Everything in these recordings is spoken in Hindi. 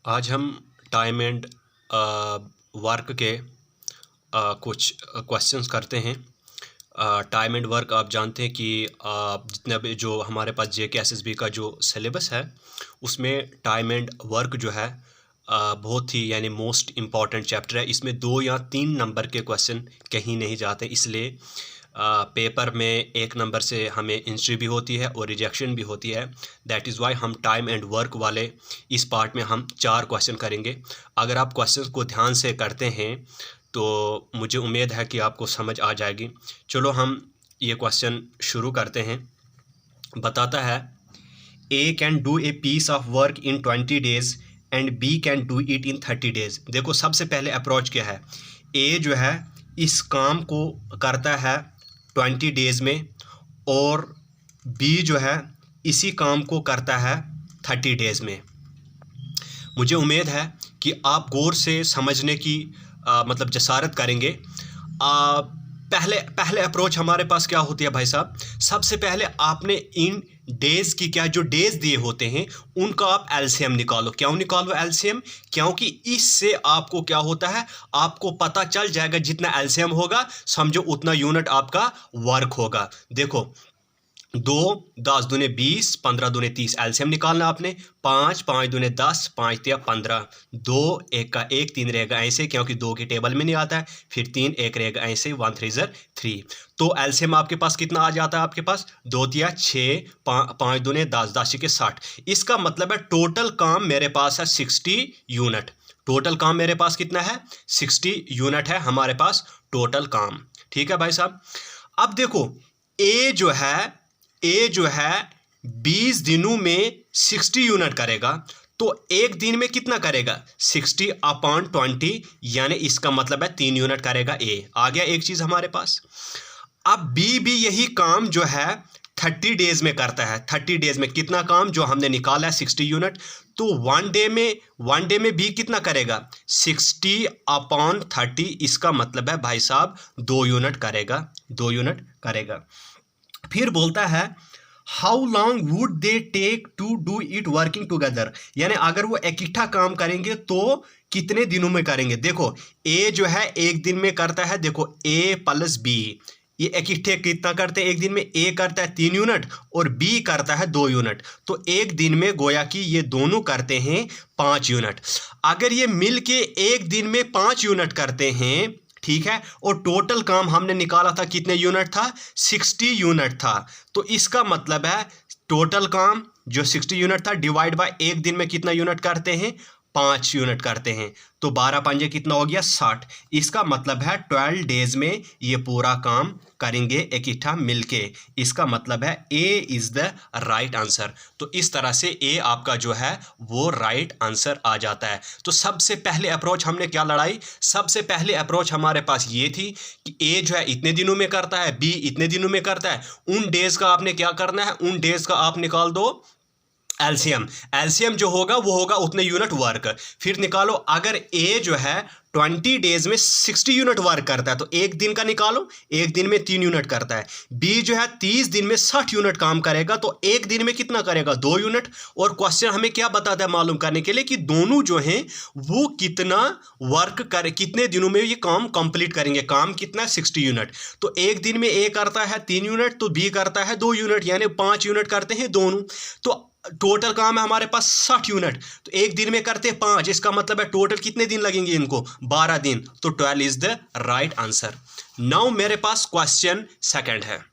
आज हम टाइम एंड वर्क के कुछ क्वेश्चंस करते हैं। टाइम एंड वर्क आप जानते हैं कि जितना भी जो हमारे पास जेके एसएसबी का जो सिलेबस है उसमें टाइम एंड वर्क जो है बहुत ही यानी मोस्ट इम्पॉर्टेंट चैप्टर है। इसमें 2 या 3 नंबर के क्वेश्चन कहीं नहीं जाते, इसलिए पेपर में 1 नंबर से हमें एंट्री भी होती है और रिजेक्शन भी होती है। दैट इज़ वाई हम टाइम एंड वर्क वाले इस पार्ट में हम 4 क्वेश्चन करेंगे। अगर आप क्वेश्चन को ध्यान से करते हैं तो मुझे उम्मीद है कि आपको समझ आ जाएगी। चलो हम ये क्वेश्चन शुरू करते हैं। बताता है A can do a piece of work in 20 days and B can do it in 30 days. देखो सबसे पहले अप्रोच क्या है, ए जो है इस काम को करता है 20 डेज में और बी जो है इसी काम को करता है 30 डेज में। मुझे उम्मीद है कि आप गौर से समझने की मतलब जसारत करेंगे। पहले अप्रोच हमारे पास क्या होती है भाई साहब, सबसे पहले आपने इन डेज की क्या जो डेज दिए होते हैं उनका आप एलसीएम निकालो। क्यों निकालो एलसीएम? क्योंकि इससे आपको क्या होता है, आपको पता चल जाएगा जितना एलसीएम होगा समझो उतना यूनिट आपका वर्क होगा। देखो 2 10 दूने 20 15 दूने 30 एलसीएम निकालना आपने। 5 5 दूने 10 5 तिया 15 2 1 का 1 3 रहेगा ऐसे क्योंकि 2 की टेबल में नहीं आता है, फिर 3 1 रहेगा ऐसे 1 3 3। तो एलसीएम आपके पास कितना आ जाता है, आपके पास 2 तिया 6 5 दूने 10 10 के 60। इसका मतलब है टोटल काम मेरे पास है 60 यूनिट। टोटल काम मेरे पास कितना है, 60 यूनिट है हमारे पास टोटल काम। ठीक है भाई साहब। अब देखो ए जो है 20 दिनों में 60 यूनिट करेगा तो एक दिन में कितना करेगा 60/20, यानी इसका मतलब है 3 यूनिट करेगा ए। आ गया एक चीज हमारे पास। अब बी भी यही काम जो है 30 डेज में करता है। 30 डेज में कितना काम जो हमने निकाला है 60 यूनिट, तो वन डे में बी कितना करेगा 60/30। इसका मतलब है भाई साहब 2 यूनिट करेगा। फिर बोलता है how long would they take to do it working together, यानी अगर वो इकट्ठा काम करेंगे तो कितने दिनों में करेंगे। देखो ए जो है एक दिन में करता है, देखो ए प्लस बी ये इकट्ठे कितना करते हैं एक दिन में, ए करता है 3 यूनिट और बी करता है 2 यूनिट, तो एक दिन में गोया कि ये दोनों करते हैं 5 यूनिट। अगर ये मिल के एक दिन में 5 यूनिट करते हैं, ठीक है, और टोटल काम हमने निकाला था कितने यूनिट था 60 यूनिट था, तो इसका मतलब है टोटल काम जो 60 यूनिट था डिवाइड बाय एक दिन में कितना यूनिट करते हैं 5 यूनिट करते हैं, तो 12 पंजे कितना हो गया 60। इसका मतलब है 12 डेज में ये पूरा काम करेंगे इकट्ठा मिलके। इसका मतलब है ए इज द राइट आंसर। तो इस तरह से ए आपका जो है वो राइट आंसर आ जाता है। तो सबसे पहले अप्रोच हमने क्या लड़ाई, सबसे पहले अप्रोच हमारे पास ये थी कि ए जो है इतने दिनों में करता है, बी इतने दिनों में करता है। उन डेज का आपने क्या करना है, उन डेज का आप निकाल दो एलसीएम जो होगा वो होगा उतने यूनिट वर्क। फिर निकालो अगर ए जो है 20 डेज में 60 यूनिट वर्क करता है तो एक दिन का निकालो, एक दिन में 3 यूनिट करता है। बी जो है 30 दिन में 60 यूनिट काम करेगा तो एक दिन में कितना करेगा 2 यूनिट। और क्वेश्चन हमें क्या बताता है मालूम करने के लिए कि दोनों जो हैं वो कितना वर्क करे, कितने दिनों में ये काम कंप्लीट करेंगे। काम कितना 60 यूनिट, तो एक दिन में ए करता है 3 यूनिट तो बी करता है 2 यूनिट, यानी 5 यूनिट करते हैं दोनों। तो टोटल काम है हमारे पास 60 यूनिट, तो एक दिन में करते हैं 5, इसका मतलब है टोटल कितने दिन लगेंगे इनको 12 दिन, तो 12 is the right answer. Now मेरे पास क्वेश्चन सेकंड है।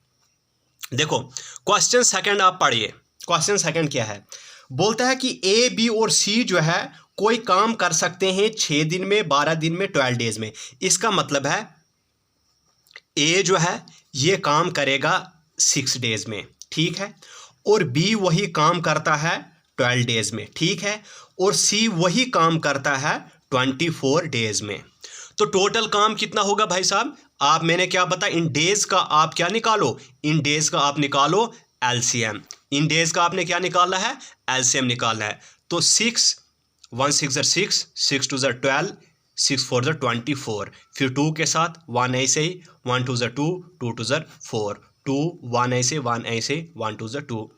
देखो क्वेश्चन सेकंड आप पढ़िए। क्वेश्चन सेकंड क्या है, बोलता है कि ए बी और सी जो है कोई काम कर सकते हैं 6 दिन में 12 दिन में 12 डेज में। इसका मतलब है ए जो है ये काम करेगा 6 डेज में, ठीक है, और बी वही काम करता है 12 डेज में, ठीक है, और सी वही काम करता है 24 डेज में। तो टोटल काम कितना होगा भाई साहब, आप मैंने क्या बताया इन डेज का आप क्या निकालो, इन डेज का आप निकालो एलसीएम। इन डेज का आपने क्या निकालना है एलसीएम निकालना है। तो 6 1 6 6 6 2 12 6 4 24, फिर 2 के साथ 1 ऐसे ही 1 2 2 2 2 4 2 1 ऐसे 1 ऐसे 1 2 2,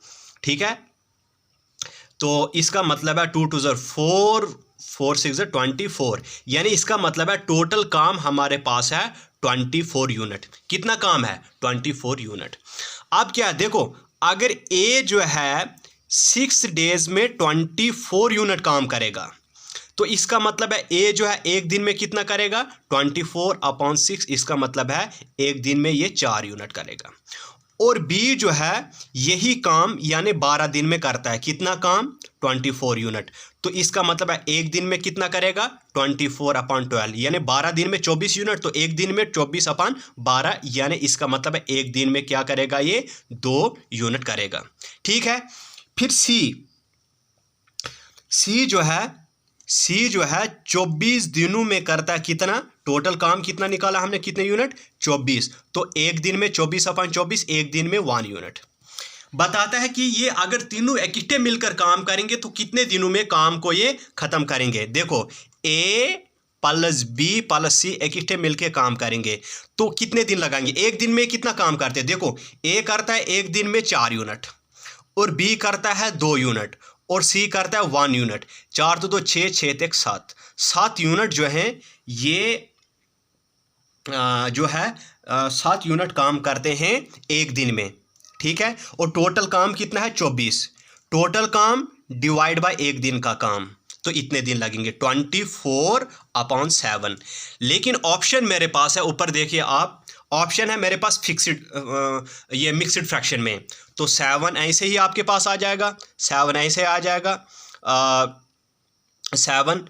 ठीक है। तो इसका मतलब है 2 2 4 4 6 24, यानी इसका मतलब है टोटल काम हमारे पास है 24 यूनिट। कितना काम है? 24 यूनिट। अब क्या है, देखो अगर ए जो है 6 डेज में 24 यूनिट काम करेगा तो इसका मतलब है ए जो है एक दिन में कितना करेगा? 24/6। इसका मतलब है एक दिन में ये 4 यूनिट करेगा। और बी जो है यही काम यानी 12 दिन में करता है। कितना काम? 24 यूनिट। तो इसका मतलब है एक दिन में कितना करेगा? 24/12, यानी 12 दिन में 24 यूनिट, तो एक दिन में 24/12, यानी इसका मतलब है एक दिन में क्या करेगा? ये 2 यूनिट करेगा। ठीक है। फिर सी जो है 24 दिनों में करता है कितना? टोटल काम कितना निकाला हमने? कितने यूनिट? 24। तो एक दिन में 24/24, एक दिन में 1 यूनिट। बताता है कि ये अगर तीनों इकट्ठे मिलकर काम करेंगे तो कितने दिनों में काम को ये खत्म करेंगे। देखो ए प्लस बी प्लस सी इकट्ठे मिलकर काम करेंगे तो कितने दिन लगाएंगे? एक दिन में कितना काम करते हैं? देखो ए करता है एक दिन में 4 यूनिट, और बी करता है 2 यूनिट, और सी करता है 1 यूनिट। 4 तो 6, 6 तक 7 यूनिट जो हैं ये जो है 7 यूनिट काम करते हैं एक दिन में। ठीक है। और टोटल काम कितना है? 24। टोटल काम डिवाइड बाय एक दिन का काम, तो इतने दिन लगेंगे 24/7। लेकिन ऑप्शन मेरे पास है, ऊपर देखिए आप, ऑप्शन है मेरे पास फिक्स्ड, ये मिक्स्ड फ्रैक्शन में, तो 7 ऐसे ही आपके पास आ जाएगा, 7 ऐसे आ जाएगा, 7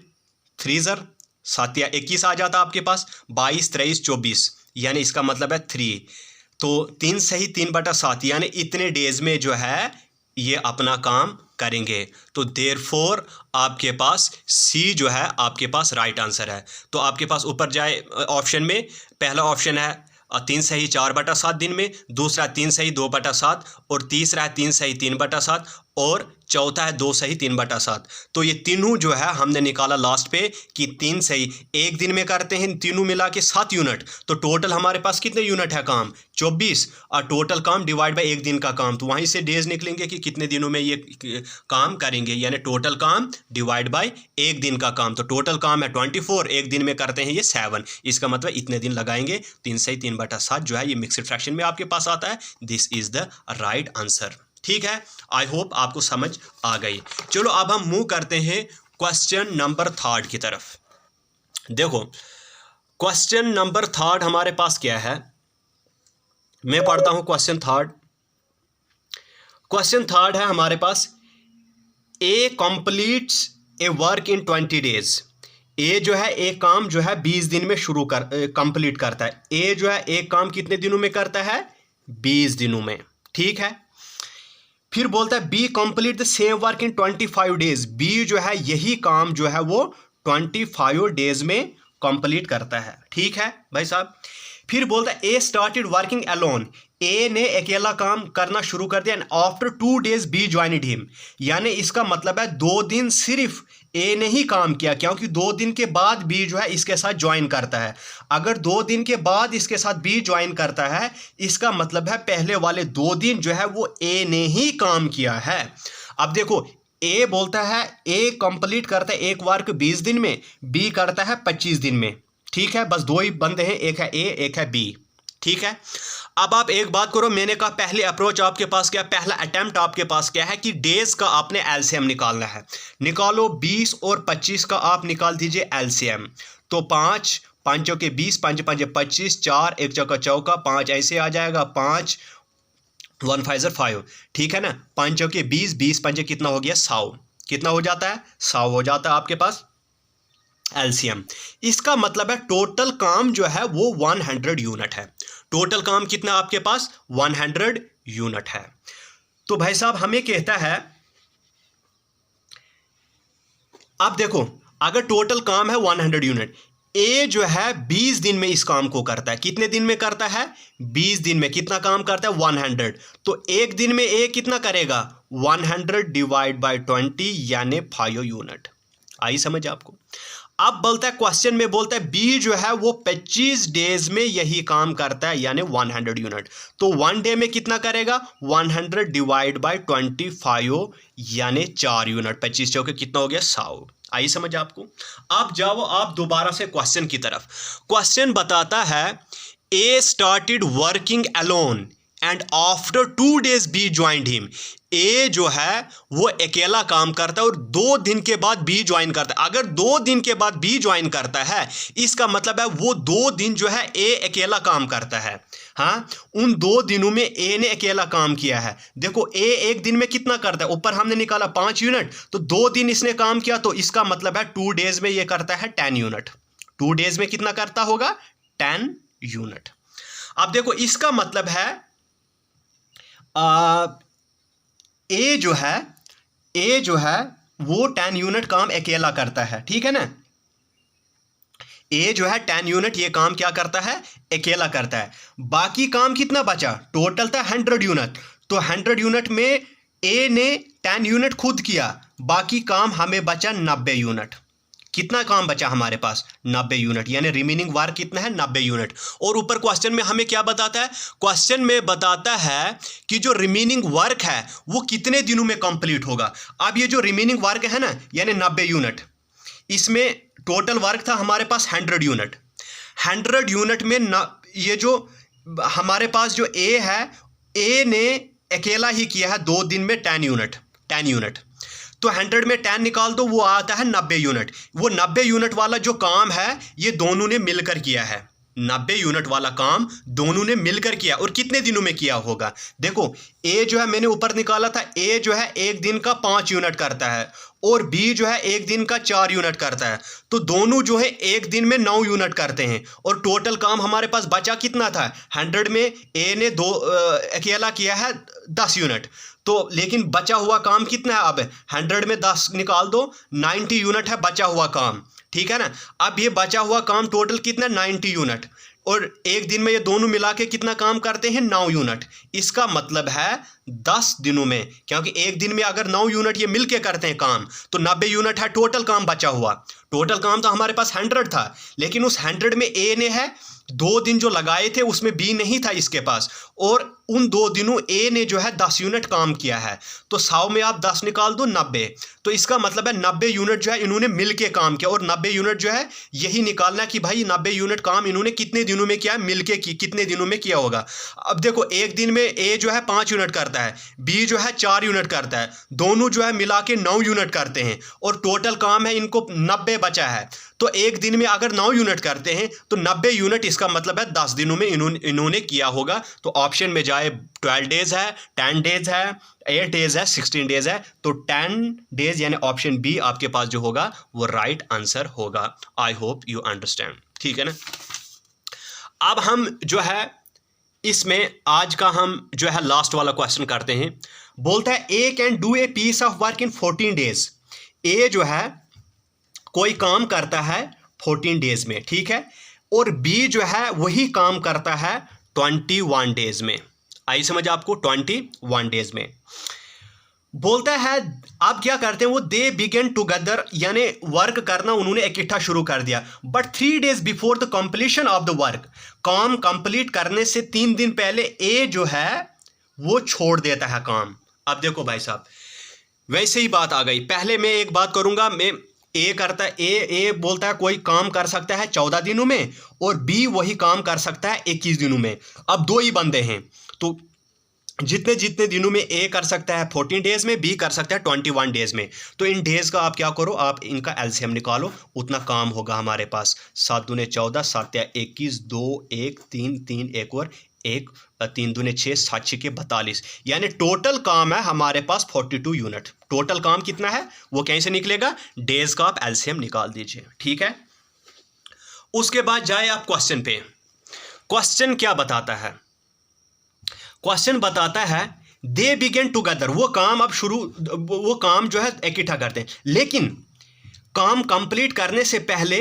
3 7 या 21 आ जाता आपके पास, 22 23 24, यानी इसका मतलब है 3, तो 3 सही 3/7, यानी इतने डेज में जो है ये अपना काम करेंगे। तो देयरफॉर आपके पास सी जो है आपके पास राइट आंसर है। तो आपके पास ऊपर जाए ऑप्शन में, पहला ऑप्शन है 3 सही 4/7 दिन में, दूसरा 3 सही 2/7, और तीसरा है 3 सही 3/7, और चौथा है 2 सही 3/7। तो ये तीनों जो है हमने निकाला लास्ट पे कि 3 सही एक दिन में करते हैं, तीनों मिला के 7 यूनिट, तो टोटल हमारे पास कितने यूनिट है काम? 24, और टोटल काम डिवाइड बाय एक दिन का काम, तो वहीं से डेज निकलेंगे कि कितने दिनों में ये काम करेंगे, यानी टोटल काम डिवाइड बाय एक दिन का काम। तो टोटल काम है 24, एक दिन में करते हैं ये 7, इसका मतलब इतने दिन लगाएंगे। 3 सही 3/7 जो है ये मिक्स्ड फ्रैक्शन में आपके पास आता है। This is the right answer. ठीक है। आई होप आपको समझ आ गई। चलो अब हम मूव करते हैं क्वेश्चन नंबर 3 की तरफ। देखो क्वेश्चन नंबर 3 हमारे पास क्या है, मैं पढ़ता हूं क्वेश्चन 3। क्वेश्चन 3 है हमारे पास, A completes a work in 20 days. A जो है एक काम जो है 20 दिन में कंप्लीट करता है। ए जो है एक काम कितने दिनों में करता है? 20 दिनों में। ठीक है। फिर बोलता है B complete the same work in 25 days. B जो है यही काम जो है वो 25 डेज में कंप्लीट करता है। ठीक है भाई साहब। फिर बोलता है A started working alone. A ने अकेला काम करना शुरू कर दिया, and after 2 days B joined him, यानी इसका मतलब है 2 दिन सिर्फ ए ने ही काम किया, क्योंकि 2 दिन के बाद बी जो है इसके साथ ज्वाइन करता है। अगर 2 दिन के बाद इसके साथ बी ज्वाइन करता है, इसका मतलब है पहले वाले 2 दिन जो है वो ए ने ही काम किया है। अब देखो ए बोलता है ए कंप्लीट करता है एक वर्क 20 दिन में, बी करता है 25 दिन में। ठीक है। बस 2 ही बंदे हैं, एक है ए एक है बी। ठीक है। अब आप एक बात करो, मैंने कहा पहले अप्रोच आपके पास क्या, पहला अटेम्प्ट आपके पास क्या है कि डेज का आपने एलसीएम निकालना है। निकालो 20 और 25 का आप निकाल दीजिए एलसीएम। तो 5 5 चौके 20, 5 5 25, 4 1 चौका चौका 5 ऐसे आ जाएगा, 5 1 5 5। ठीक है ना। 5 चौके 20, 20 5 कितना हो गया? 100। कितना हो जाता है? 100 हो जाता है आपके पास एलसीएम। इसका मतलब है टोटल काम जो है वो 100 यूनिट है। टोटल काम कितना आपके पास? 100 यूनिट है। तो भाई साहब हमें कहता है, अब देखो अगर टोटल काम है 100 यूनिट, ए जो है 20 दिन में इस काम को करता है। कितने दिन में करता है? 20 दिन में। कितना काम करता है? 100। तो एक दिन में ए कितना करेगा? 100 डिवाइड बाय 20, यानी 5 यूनिट। आई समझ आपको? अब बोलता है क्वेश्चन में बोलता है बी जो है वो 25 डेज में यही काम करता है, यानी 100 यूनिट। तो 1 डे में कितना करेगा? 100 डिवाइड बाय 25, यानी 4 यूनिट। 25 चौके कितना हो गया? 100। आई समझ आपको। अब जाओ आप दोबारा से क्वेश्चन की तरफ। क्वेश्चन बताता है A started working alone and after 2 days B joined him. A जो है वो अकेला काम करता है और 2 दिन के बाद बी ज्वाइन करता है। अगर 2 दिन के बाद बी ज्वाइन करता है इसका मतलब है वो 2 दिन जो है ए अकेला काम करता है। हाँ, उन 2 दिनों में ए ने अकेला काम किया है। देखो ए एक दिन में कितना करता है, ऊपर हमने निकाला 5 यूनिट, तो 2 दिन इसने काम किया, तो इसका मतलब है 2 days में ये करता है 10 यूनिट। 2 days में कितना करता होगा, 10 यूनिट। अब देखो इसका मतलब है ए जो है वो 10 यूनिट काम अकेला करता है, ठीक है ना। ए जो है 10 यूनिट ये काम क्या करता है, अकेला करता है। बाकी काम कितना बचा, टोटल था 100 यूनिट, तो 100 यूनिट में ए ने 10 यूनिट खुद किया, बाकी काम हमें बचा 90 यूनिट। कितना काम बचा हमारे पास, 90 यूनिट, यानी रिमेनिंग वर्क कितना है, 90 यूनिट। और ऊपर क्वेश्चन में हमें क्या बताता है, क्वेश्चन में बताता है कि जो रिमेनिंग वर्क है वो कितने दिनों में कंप्लीट होगा। अब ये जो रिमेनिंग वर्क है ना, यानी 90 यूनिट, इसमें टोटल वर्क था हमारे पास 100 यूनिट। 100 यूनिट में ये जो हमारे पास जो ए है, ए ने अकेला ही किया है 2 दिन में 10 यूनिट, तो 100 में 10 निकाल दो, वो आता है 90 यूनिट। वो 90 यूनिट वाला जो काम है ये दोनों ने मिलकर किया है। 90 यूनिट वाला काम दोनों ने मिलकर किया, और कितने दिनों में किया होगा। देखो ए जो है मैंने ऊपर निकाला था, ए जो है एक दिन का 5 यूनिट करता है और बी जो है एक दिन का 4 यूनिट करता है, तो दोनों जो है एक दिन में 9 यूनिट करते हैं। और टोटल काम हमारे पास बचा कितना था, 100 में ए ने अकेला किया है 10 यूनिट, तो लेकिन बचा हुआ काम कितना है, अब 100 में 10 निकाल दो, 90 यूनिट है बचा हुआ काम, ठीक है ना। अब ये बचा हुआ काम टोटल कितना, 90 यूनिट, और एक दिन में ये दोनों मिला के कितना काम करते हैं, 9 यूनिट। इसका मतलब है 10 दिनों में, क्योंकि एक दिन में अगर 9 यूनिट ये मिलके करते हैं काम, तो 90 यूनिट है टोटल काम बचा हुआ। टोटल काम तो हमारे पास 100 था, लेकिन उस 100 में ए ने है 2 दिन जो लगाए थे उसमें बी नहीं था इसके पास, और उन 2 दिनों ए ने जो है 10 यूनिट काम किया है, तो 100 में आप 10 निकाल दो, 90। तो इसका मतलब है 90 यूनिट जो है इन्होंने मिलके काम किया, और 90 यूनिट जो है यही निकालना कि भाई 90 यूनिट काम इन्होंने कितने दिनों में किया, मिलके कितने दिनों में किया होगा। अब देखो एक दिन में ए जो है 5 यूनिट करता है, बी जो है 4 यूनिट करता है, दोनों जो है मिला के 9 यूनिट करते हैं, और टोटल काम है इनको 90 बचा है। तो एक दिन में अगर 9 यूनिट करते हैं तो 90 यूनिट, इसका मतलब है 10 दिनों में इन्होंने किया होगा। तो ऑप्शन में जाए 12 डेज है, 10 डेज है, 8 डेज है, 16 डेज है, तो 10 डेज यानी ऑप्शन बी आपके पास जो होगा वो राइट आंसर होगा। आई होप यू अंडरस्टैंड, ठीक है ना। अब हम जो है इसमें आज का हम जो है लास्ट वाला क्वेश्चन करते हैं। बोलता है A can do a piece of work in 14 days. A जो है कोई काम करता है 14 डेज में, ठीक है, और बी जो है वही काम करता है 21 डेज में। आई समझ आपको, 21 डेज में। बोलता है आप क्या करते हैं, वो दे बिगेन टुगेदर, यानी वर्क करना उन्होंने इकट्ठा शुरू कर दिया, but 3 days before the completion of the work, काम कंप्लीट करने से 3 दिन पहले ए जो है वो छोड़ देता है काम। अब देखो भाई साहब, वैसे ही बात आ गई। पहले मैं एक बात करूंगा, मैं ए करता है, ए बोलता है कोई काम कर सकता है 14 दिनों में, और बी वही काम कर सकता है 21 दिनों में। अब 2 ही बंदे हैं, तो जितने जितने दिनों में ए कर सकता है 14 डेज में, बी कर सकता है 21 डेज में। तो इन डेज का आप क्या करो, आप इनका एलसीएम निकालो, उतना काम होगा हमारे पास। 7 दूने 14, 7 या 21, 2 1 3 3 1 और 1 3 दूने 6, 7 6 के 42, यानी टोटल काम है हमारे पास 42 यूनिट। टोटल काम कितना है वो कैसे निकलेगा, डेज का आप एलसीएम निकाल दीजिए, ठीक है। उसके बाद जाए आप क्वेश्चन पे। क्वेश्चन क्या बताता है, क्वेश्चन बताता है दे बिगेन टुगेदर, वो काम अब वो काम जो है इकट्ठा करते हैं, लेकिन काम कंप्लीट करने से पहले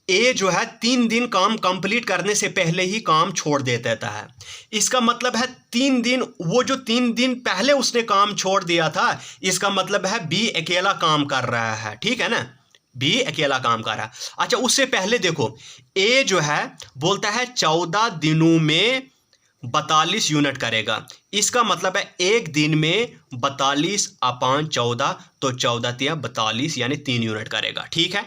ए जो है 3 दिन काम कंप्लीट करने से पहले ही काम छोड़ देता है। इसका मतलब है 3 दिन, वो जो 3 दिन पहले उसने काम छोड़ दिया था, इसका मतलब है बी अकेला काम कर रहा है, ठीक है ना, बी अकेला काम कर रहा है। अच्छा, उससे पहले देखो ए जो है बोलता है 14 दिनों में 42 यूनिट करेगा। इसका मतलब है एक दिन में 42/14, तो 14 तिया 42 यानी 3 यूनिट करेगा। ठीक है।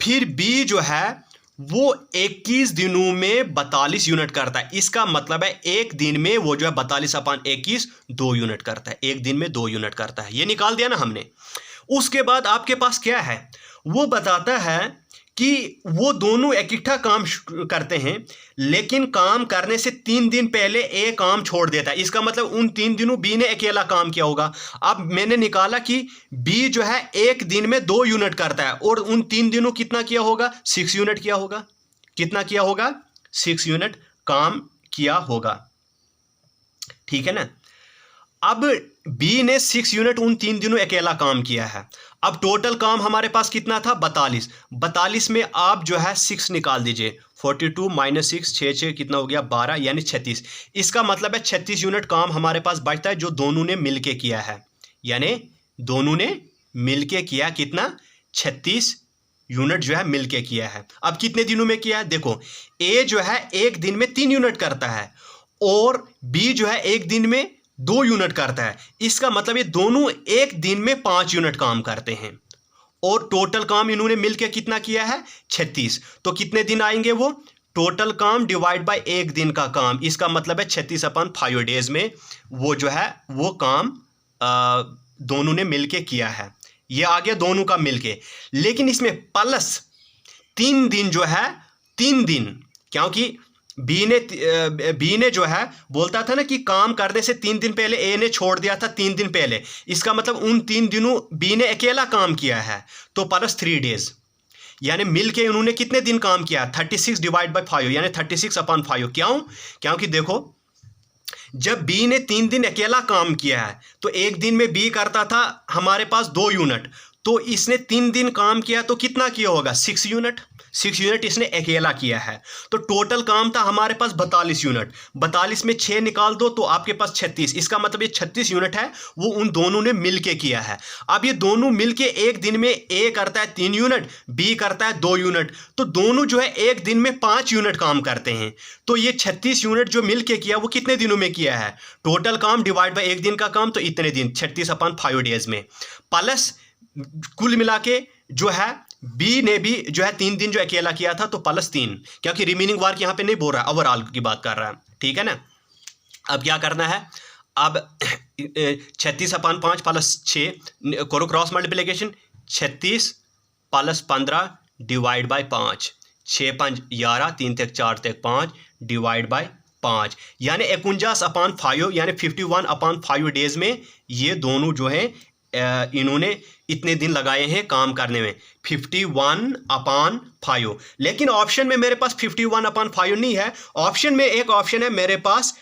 फिर बी जो है वो 21 दिनों में 42 यूनिट करता है। इसका मतलब है एक दिन में वो जो है 42/21 2 यूनिट करता है। एक दिन में 2 यूनिट करता है। ये निकाल दिया ना हमने। उसके बाद आपके पास क्या है, वो बताता है कि वो दोनों इकट्ठा काम करते हैं, लेकिन काम करने से 3 दिन पहले ए काम छोड़ देता है। इसका मतलब उन 3 दिनों बी ने अकेला काम किया होगा। अब मैंने निकाला कि बी जो है एक दिन में 2 यूनिट करता है और उन 3 दिनों कितना किया होगा, 6 यूनिट किया होगा। कितना किया होगा, 6 यूनिट काम किया होगा। ठीक है ना। अब बी ने 6 यूनिट उन 3 दिनों अकेला काम किया है। अब टोटल काम हमारे पास कितना था, 42। 42 में आप जो है 6 निकाल दीजिए। 42 - 6 6 कितना हो गया, 12 यानी 36। इसका मतलब है 36 यूनिट काम हमारे पास बचता है जो दोनों ने मिलके किया है। यानी दोनों ने मिलके किया कितना, 36 यूनिट जो है मिलके किया है। अब कितने दिनों में किया है, देखो ए जो है एक दिन में 3 यूनिट करता है और बी जो है एक दिन में 2 यूनिट करता है। इसका मतलब ये दोनों एक दिन में 5 यूनिट काम करते हैं और टोटल काम इन्होंने मिलकर कितना किया है, 36। तो कितने दिन आएंगे वो, टोटल काम डिवाइड बाय एक दिन का काम। इसका मतलब है 36/5 डेज में वो जो है वो काम दोनों ने मिलके किया है। ये आ गया दोनों का मिलके। लेकिन इसमें प्लस 3 दिन जो है, 3 दिन, क्योंकि बी ने जो है बोलता था ना कि काम करने से 3 दिन पहले ए ने छोड़ दिया था 3 दिन पहले। इसका मतलब उन 3 दिनों बी ने अकेला काम किया है, तो प्लस 3 डेज, यानी मिलके उन्होंने कितने दिन काम किया, 36 डिवाइड बाय 5 यानी 36/5। क्यों, क्योंकि देखो जब बी ने 3 दिन अकेला काम किया है तो एक दिन में बी करता था हमारे पास 2 यूनिट, तो इसने 3 दिन काम किया तो कितना किया होगा, 6 यूनिट। 6 यूनिट इसने अकेला किया है। तो टोटल काम था हमारे पास 42 यूनिट। 42 में 6 निकाल दो तो आपके पास 36। इसका मतलब ये 36 यूनिट है वो उन दोनों ने मिलके किया है। अब ये दोनों मिलके एक दिन में ए करता है 3 यूनिट, बी करता है 2 यूनिट, तो दोनों जो है एक दिन में 5 यूनिट काम करते हैं। तो ये 36 यूनिट जो मिलके किया वो कितने दिनों में किया है, टोटल काम डिवाइड बाय एक दिन का काम, तो इतने दिन 36/5 डेज में। प्लस कुल मिला के जो है बी ने भी जो है 3 दिन जो अकेला किया था तो +3, क्योंकि रिमेनिंग वर्क यहाँ पे नहीं बोल रहा है, ओवरऑल की बात कर रहा है। ठीक है ना। अब क्या करना है, अब 36/5 + 6 करो cross multiplication. 36 + 15 divide by 5, 6 × 5 = 11, 3 × 4 = 5 divide by 5, यानी 49/5 यानी 51/5 डेज में ये दोनों जो है इन्होंने इतने दिन लगाए हैं काम करने में, 51/5। लेकिन ऑप्शन में मेरे पास 51/5 नहीं है। ऑप्शन में एक ऑप्शन है मेरे पास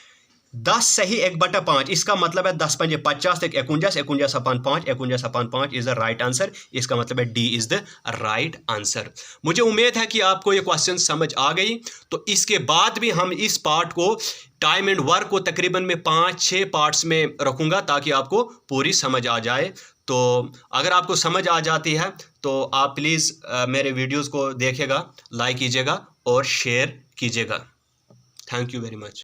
10 सही 1/5। इसका मतलब है 10 × 5 = 50, 49, 49/5, 49/5 इज द राइट आंसर। इसका मतलब है D is the right answer. मुझे उम्मीद है कि आपको ये क्वेश्चन समझ आ गई। तो इसके बाद भी हम इस पार्ट को, टाइम एंड वर्क को तकरीबन मैं 5-6 पार्ट्स में रखूँगा ताकि आपको पूरी समझ आ जाए। तो अगर आपको समझ आ जाती है तो आप प्लीज़ मेरे वीडियोज़ को देखिएगा, लाइक कीजिएगा और शेयर कीजिएगा। Thank you very much.